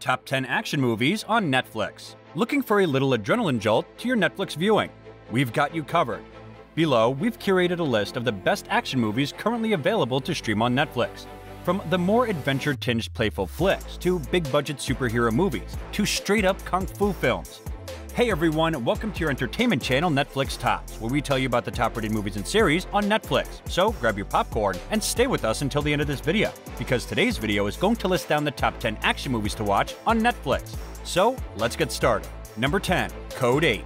Top 10 Action Movies on Netflix. Looking for a little adrenaline jolt to your Netflix viewing? We've got you covered. Below, we've curated a list of the best action movies currently available to stream on Netflix. From the more adventure-tinged playful flicks, to big-budget superhero movies, to straight-up kung fu films. Hey everyone, welcome to your entertainment channel Netflix Tops, where we tell you about the top-rated movies and series on Netflix. So grab your popcorn and stay with us until the end of this video, because today's video is going to list down the top 10 action movies to watch on Netflix. So let's get started. Number 10. Code 8.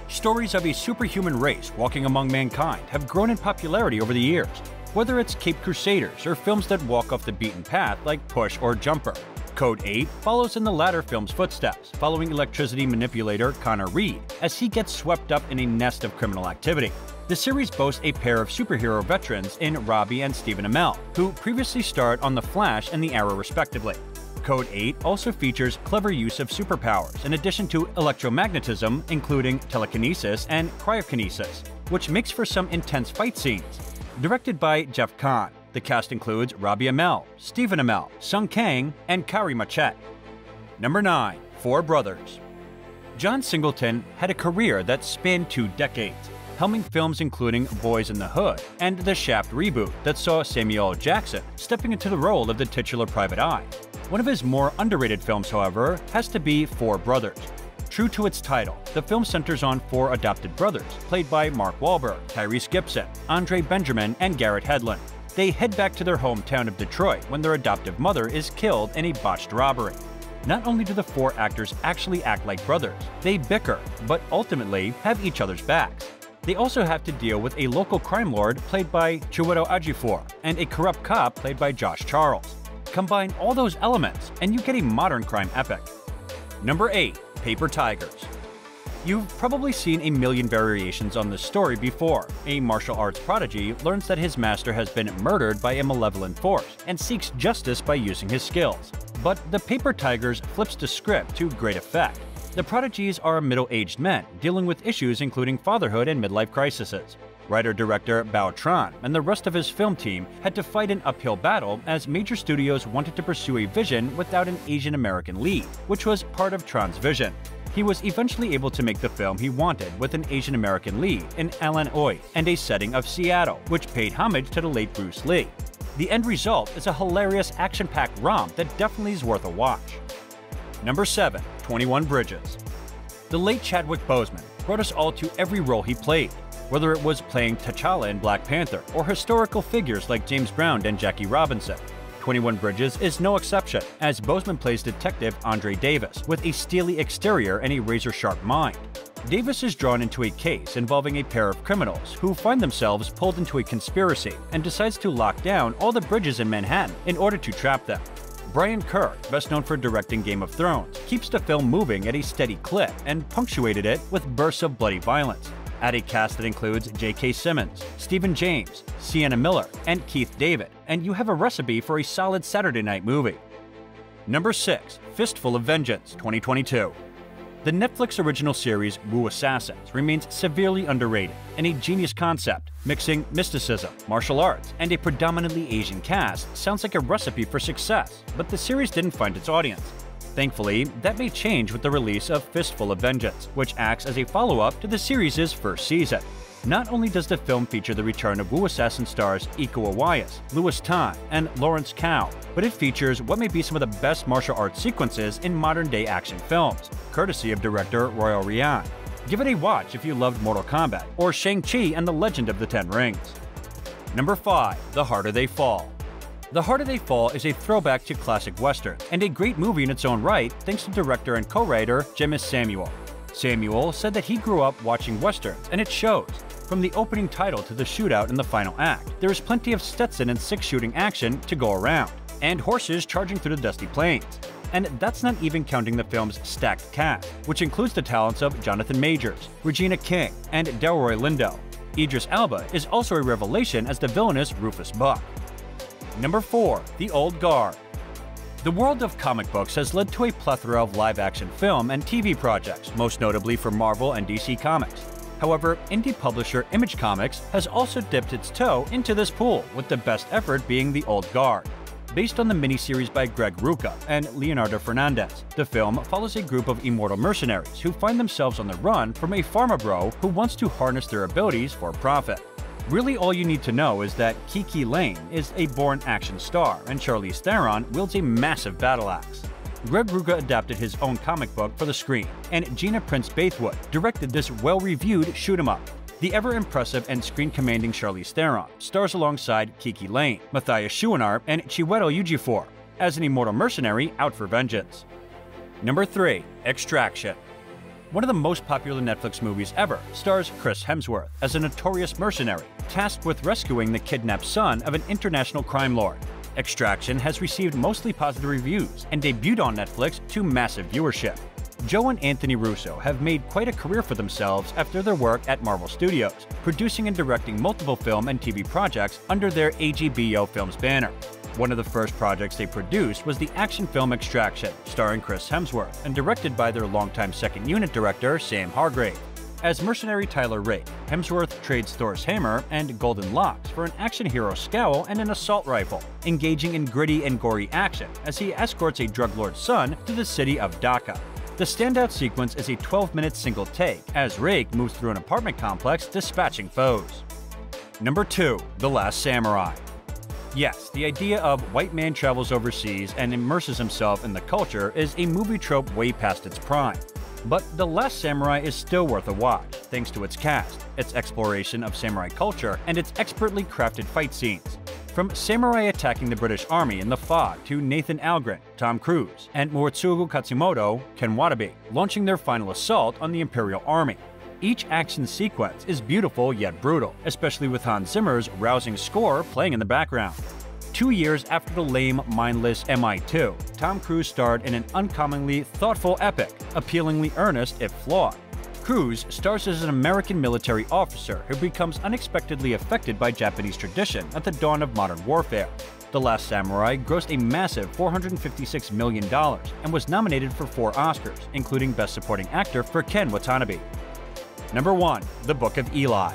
Stories of a superhuman race walking among mankind have grown in popularity over the years, whether it's Cape Crusaders or films that walk off the beaten path like Push or Jumper. Code 8 follows in the latter film's footsteps, following electricity manipulator Connor Reed as he gets swept up in a nest of criminal activity. The series boasts a pair of superhero veterans in Robbie and Stephen Amell, who previously starred on The Flash and The Arrow respectively. Code 8 also features clever use of superpowers in addition to electromagnetism, including telekinesis and cryokinesis, which makes for some intense fight scenes. Directed by Jeff Kahn, the cast includes Robbie Amell, Stephen Amell, Sung Kang, and Kari Machete. Number 9. Four Brothers. John Singleton had a career that spanned 2 decades, helming films including Boys in the Hood and the Shaft reboot that saw Samuel L. Jackson stepping into the role of the titular Private Eye. One of his more underrated films, however, has to be Four Brothers. True to its title, the film centers on 4 adopted brothers, played by Mark Wahlberg, Tyrese Gibson, Andre Benjamin, and Garrett Hedlund. They head back to their hometown of Detroit when their adoptive mother is killed in a botched robbery. Not only do the 4 actors actually act like brothers, they bicker, but ultimately have each other's backs. They also have to deal with a local crime lord played by Chiwetel Ejiofor and a corrupt cop played by Josh Charles. Combine all those elements and you get a modern crime epic. Number 8. Paper Tigers. You've probably seen a million variations on this story before. A martial arts prodigy learns that his master has been murdered by a malevolent force and seeks justice by using his skills. But the Paper Tigers flips the script to great effect. The prodigies are middle-aged men dealing with issues including fatherhood and midlife crises. Writer-director Bao Tran and the rest of his film team had to fight an uphill battle as major studios wanted to pursue a vision without an Asian American lead, which was part of Tran's vision. He was eventually able to make the film he wanted with an Asian American lead in Alan Oy and a setting of Seattle, which paid homage to the late Bruce Lee. The end result is a hilarious action-packed romp that definitely is worth a watch. Number 7. 21 Bridges. The late Chadwick Boseman brought us all to every role he played, whether it was playing T'Challa in Black Panther or historical figures like James Brown and Jackie Robinson. 21 Bridges is no exception, as Boseman plays Detective Andre Davis with a steely exterior and a razor-sharp mind. Davis is drawn into a case involving a pair of criminals who find themselves pulled into a conspiracy and decides to lock down all the bridges in Manhattan in order to trap them. Brian Kerr, best known for directing Game of Thrones, keeps the film moving at a steady clip and punctuated it with bursts of bloody violence. Add a cast that includes J.K. Simmons, Stephen James, Sienna Miller, and Keith David, and you have a recipe for a solid Saturday night movie. Number 6. Fistful of Vengeance 2022. The Netflix original series Wu Assassins remains severely underrated and a genius concept. Mixing mysticism, martial arts, and a predominantly Asian cast sounds like a recipe for success, but the series didn't find its audience. Thankfully, that may change with the release of Fistful of Vengeance, which acts as a follow-up to the series' first season. Not only does the film feature the return of Wu Assassin stars Iko Uwais, Louis Tan, and Lawrence Kao, but it features what may be some of the best martial arts sequences in modern-day action films, courtesy of director Royal Rian. Give it a watch if you loved Mortal Kombat or Shang-Chi and the Legend of the Ten Rings. Number 5. The Harder They Fall. The Harder They Fall is a throwback to classic westerns and a great movie in its own right thanks to director and co-writer Jemmis Samuel. Samuel said that he grew up watching westerns, and it shows. From the opening title to the shootout in the final act, there is plenty of Stetson and six-shooting action to go around, and horses charging through the dusty plains. And that's not even counting the film's stacked cast, which includes the talents of Jonathan Majors, Regina King, and Delroy Lindo. Idris Elba is also a revelation as the villainous Rufus Buck. Number 4. The Old Guard. The world of comic books has led to a plethora of live-action film and TV projects, most notably for Marvel and DC Comics. However, indie publisher Image Comics has also dipped its toe into this pool, with the best effort being The Old Guard. Based on the miniseries by Greg Rucka and Leonardo Fernandez, the film follows a group of immortal mercenaries who find themselves on the run from a pharma bro who wants to harness their abilities for profit. Really, all you need to know is that Kiki Layne is a born action star and Charlize Theron wields a massive battle axe. Greg Rucka adapted his own comic book for the screen, and Gina Prince-Bythewood directed this well-reviewed shoot-'em-up. The ever-impressive and screen-commanding Charlize Theron stars alongside Kiki Layne, Matthias Schoenaerts, and Chiwetel Ejiofor as an immortal mercenary out for vengeance. Number 3. Extraction. One of the most popular Netflix movies ever stars Chris Hemsworth as a notorious mercenary tasked with rescuing the kidnapped son of an international crime lord. Extraction has received mostly positive reviews and debuted on Netflix to massive viewership. Joe and Anthony Russo have made quite a career for themselves after their work at Marvel Studios, producing and directing multiple film and TV projects under their AGBO Films banner. One of the first projects they produced was the action film Extraction, starring Chris Hemsworth, and directed by their longtime second unit director, Sam Hargrave. As mercenary Tyler Rake, Hemsworth trades Thor's hammer and golden locks for an action hero scowl and an assault rifle, engaging in gritty and gory action as he escorts a drug lord's son to the city of Dhaka. The standout sequence is a 12-minute single take as Rake moves through an apartment complex dispatching foes. Number 2. The Last Samurai. Yes, the idea of white man travels overseas and immerses himself in the culture is a movie trope way past its prime. But The Last Samurai is still worth a watch, thanks to its cast, its exploration of samurai culture, and its expertly crafted fight scenes. From samurai attacking the British Army in The Fog to Nathan Algren, Tom Cruise, and Muratsugu Katsumoto, Ken Watanabe, launching their final assault on the Imperial Army. Each action sequence is beautiful yet brutal, especially with Hans Zimmer's rousing score playing in the background. 2 years after the lame, mindless MI2, Tom Cruise starred in an uncommonly thoughtful epic, appealingly earnest if flawed. Cruise stars as an American military officer who becomes unexpectedly affected by Japanese tradition at the dawn of modern warfare. The Last Samurai grossed a massive $456 million and was nominated for 4 Oscars, including Best Supporting Actor for Ken Watanabe. Number 1. The Book of Eli.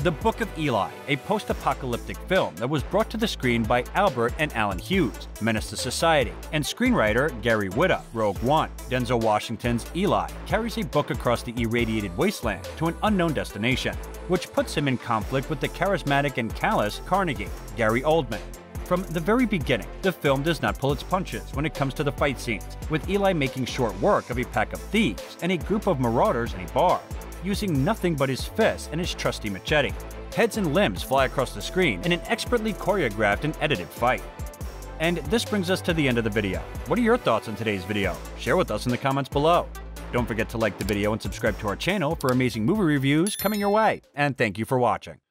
The Book of Eli, a post-apocalyptic film that was brought to the screen by Albert and Alan Hughes, Menace to Society, and screenwriter Gary Whitta, Rogue One. Denzel Washington's Eli carries a book across the irradiated wasteland to an unknown destination, which puts him in conflict with the charismatic and callous Carnegie, Gary Oldman. From the very beginning, the film does not pull its punches when it comes to the fight scenes, with Eli making short work of a pack of thieves and a group of marauders in a bar, using nothing but his fists and his trusty machete. Heads and limbs fly across the screen in an expertly choreographed and edited fight. And this brings us to the end of the video. What are your thoughts on today's video? Share with us in the comments below. Don't forget to like the video and subscribe to our channel for amazing movie reviews coming your way. And thank you for watching.